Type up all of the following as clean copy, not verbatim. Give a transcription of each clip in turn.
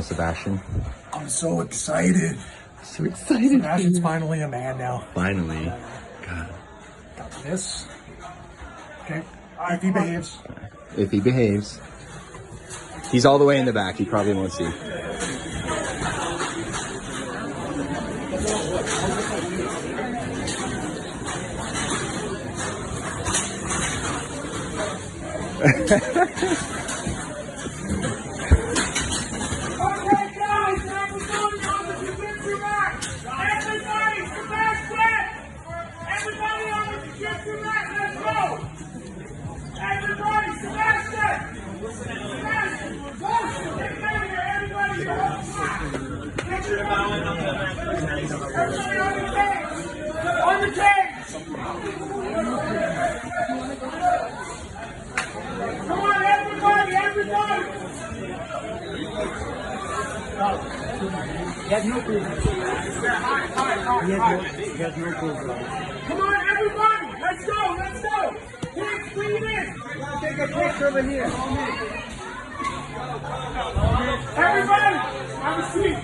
to Sebastian? I'm so excited. So excited. Sebastian's finally a man now. Finally. God. Got this. Okay. If he behaves. If he behaves. He's all the way in the back. He probably won't see. Come on, everybody! Let's go! Let's go! Hands clean in! Take a picture over here. Everybody, have a seat.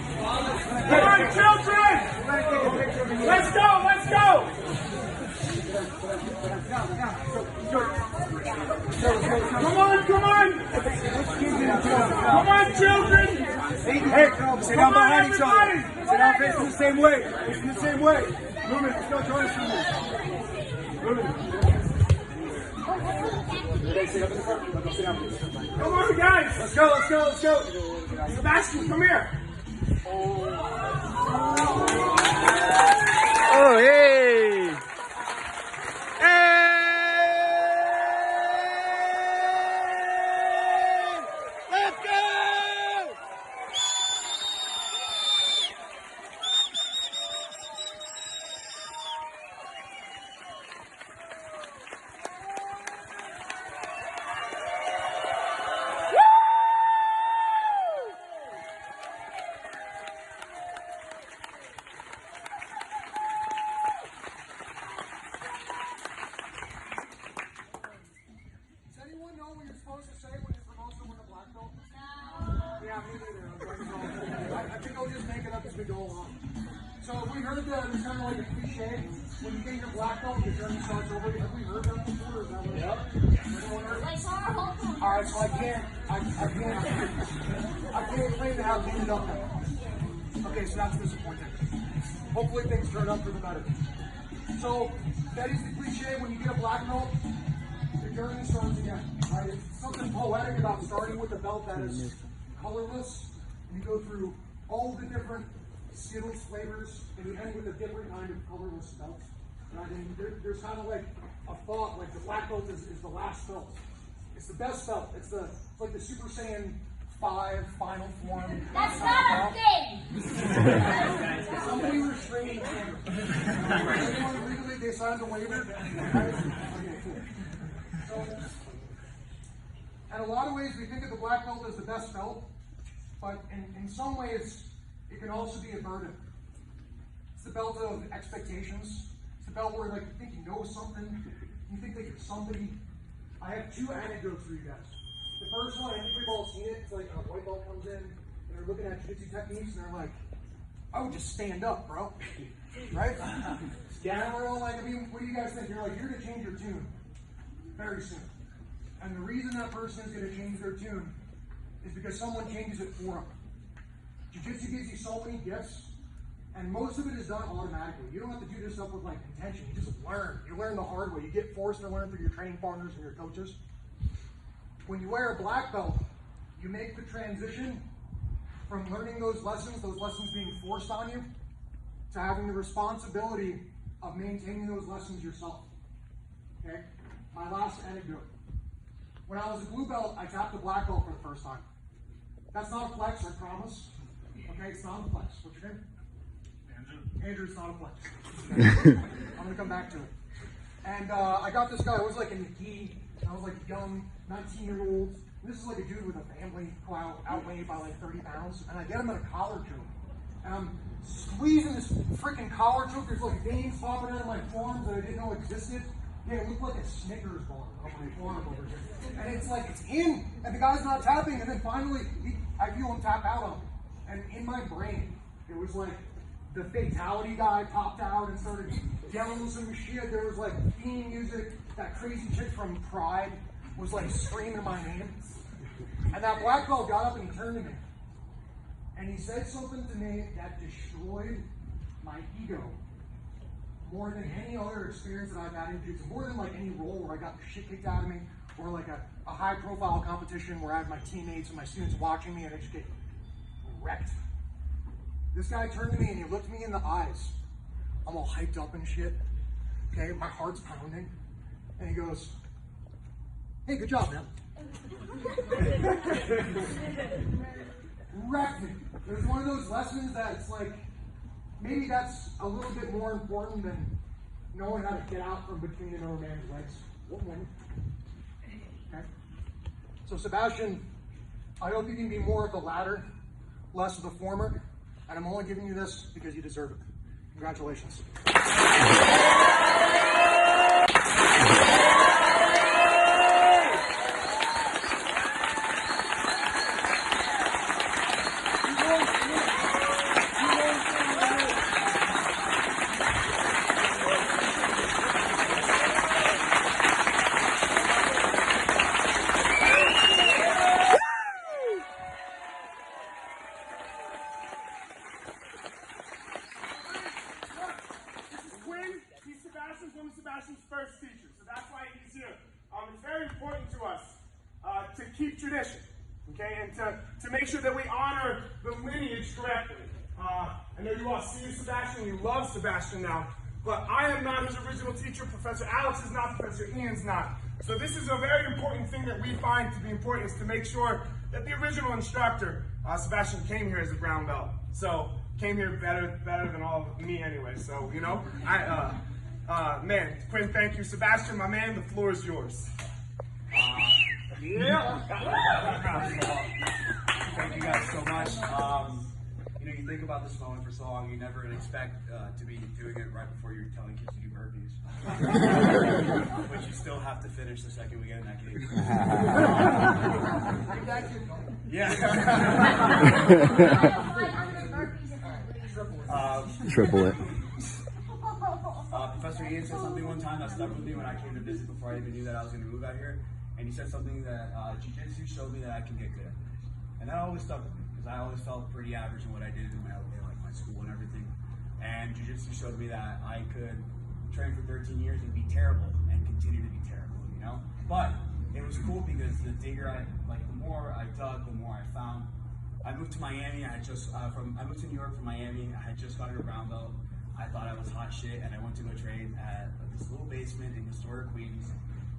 Come on, children! Let's go! Let's go! Come on! Come on! Come on, children! Hey, sit down behind each other. Sit down facing the same way. Facing the same way. Lumen, let's go join us from this. Lumen. Sit up in the front. Let's go sit down. Come on, guys! Let's go, let's go, let's go. Sebastian, come here! Oh, hey! Hey! Let's go! Does anyone know what you're supposed to say when you're supposed to win a black belt? No. Yeah, me neither. I think I'll just make it up as we go along. So we heard that it's kind of like a cliche. When you get your black belt, your journey starts over. Have we heard that before? Is that what? Yep. Everyone heard? All right, so I can't claim to have cleaned up now. Okay, so that's disappointing. Hopefully things turn up for the better. So that is the cliche. When you get a black belt, your journey starts again. Right? It's something poetic about starting with a belt that is colorless. And you go through all the different Skittles flavors, and you end with a different kind of colorless belt. Right? And there's kind of like a thought, like the black belt is the last belt. It's the best belt. It's like the Super Saiyan 5 final form. That's not a thing! Somebody restrain him. Anyone legally they signed a waiver? Okay, cool. So, in a lot of ways, we think of the black belt as the best belt, but in some ways, it can also be a burden. It's the belt of expectations. It's the belt where, like, you think you know something, you think that you're somebody. I have two anecdotes for you guys. The first one, I think we've all seen it. It's like a white belt comes in, and they're looking at jiu-jitsu techniques, and they're like, "I would just stand up, bro." Right? Yeah, we're all like, I mean, what do you guys think? You're like, you're going to change your tune very soon. And the reason that person is going to change their tune is because someone changes it for them. Jiu-jitsu gives you so many gifts, and most of it is done automatically. You don't have to do this stuff with like intention. You just learn. You learn the hard way. You get forced to learn through your training partners and your coaches. When you wear a black belt, you make the transition from learning those lessons being forced on you, to having the responsibility of maintaining those lessons yourself. Okay? My last anecdote. When I was a blue belt, I tapped a black belt for the first time. That's not a flex, I promise. Okay, it's not a flex. What's your name? Andrew, it's not a flex. I'm going to come back to it. And I got this guy, I was like in the gi, I was like young, 19-year-old. This is like a dude with a family who outweighed by like 30 pounds. And I get him in a collar choke. And I'm squeezing this freaking collar choke. There's like veins popping out of my forearms that I didn't know existed. Yeah, it looked like a Snickers bar on my forearm over here. And it's like, it's in, and the guy's not tapping. And then finally, I feel him tap out on me. And in my brain, it was like the fatality guy popped out and started yelling some shit. There was like theme music. That crazy chick from Pride was like screaming my name. And that black belt got up and he turned to me. And he said something to me that destroyed my ego more than any other experience that I've had in jiu-jitsu, more than like any role where I got the shit kicked out of me, or like a high profile competition where I have my teammates and my students watching me and I just get wrecked. This guy turned to me and he looked me in the eyes. I'm all hyped up and shit. Okay, my heart's pounding. And he goes, "Hey, good job, man." Wrecked me. It was one of those lessons that's like, maybe that's a little bit more important than knowing how to get out from between another man's legs. Okay? So Sebastian, I hope you can be more of the latter, less of the former, and I'm only giving you this because you deserve it. Congratulations. One of Sebastian's first teachers, so that's why he's here. It's very important to us to keep tradition, okay, and to make sure that we honor the lineage correctly. I know you all see Sebastian, you love Sebastian now, but I am not his original teacher. Professor Alex is not, Professor Ian's not. So this is a very important thing that we find to be important, is to make sure that the original instructor, Sebastian, came here as a brown belt. So came here better than all of me anyway. So, you know, man, Quinn, thank you. Sebastian, my man, the floor is yours. Yeah. Thank you guys so much. You know, you think about this moment for so long, you never expect to be doing it right before you're telling kids to do burpees. But you still have to finish the second we get in that game. Yeah. Triple it. Professor Ian said something one time that stuck with me when I came to visit before I even knew that I was going to move out here. And he said something that jiu-jitsu showed me that I can get good at it. And that always stuck with me because I always felt pretty average in what I did in my school and everything. And jiu-jitsu showed me that I could train for 13 years and be terrible and continue to be terrible, you know? But it was cool because the more I dug, the more I found. I moved to Miami. I moved to New York from Miami. I had just gotten a brown belt. I thought I was hot shit, and I went to go train at this little basement in historic Queens,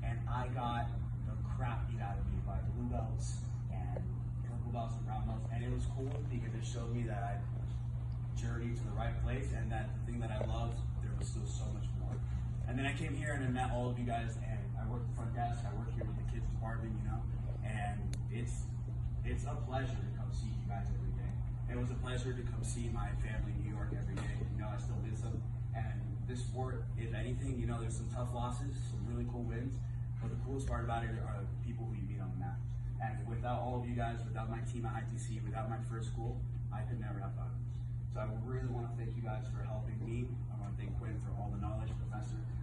and I got the crap beat out of me by blue belts and purple belts and brown belts, and it was cool because it showed me that I journeyed to the right place, and that the thing that I loved, there was still so much more. And then I came here and I met all of you guys, and I work the front desk. I work here with the kids department, you know, and it's a pleasure to come see you guys every day. It was a pleasure to come see my family in New York every day. You know, I still miss them. And this sport, if anything, you know, there's some tough losses, some really cool wins, but the coolest part about it are the people who you meet on the mat. And without all of you guys, without my team at ITC, without my first school, I could never have done this. So I really want to thank you guys for helping me. I want to thank Quinn for all the knowledge,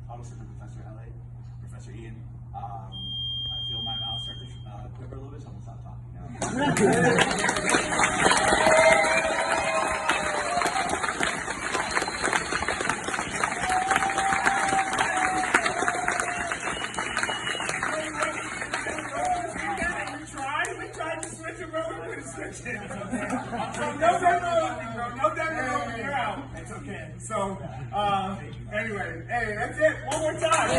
obviously Professor LA, Professor Ian. I feel my mouth start to quiver a little bit, so I'm going to stop talking now. We tried to switch it, bro. We couldn't switch it. No demo, bro. No demo. You're out. It's okay. So, anyway, hey, that's it. One more time.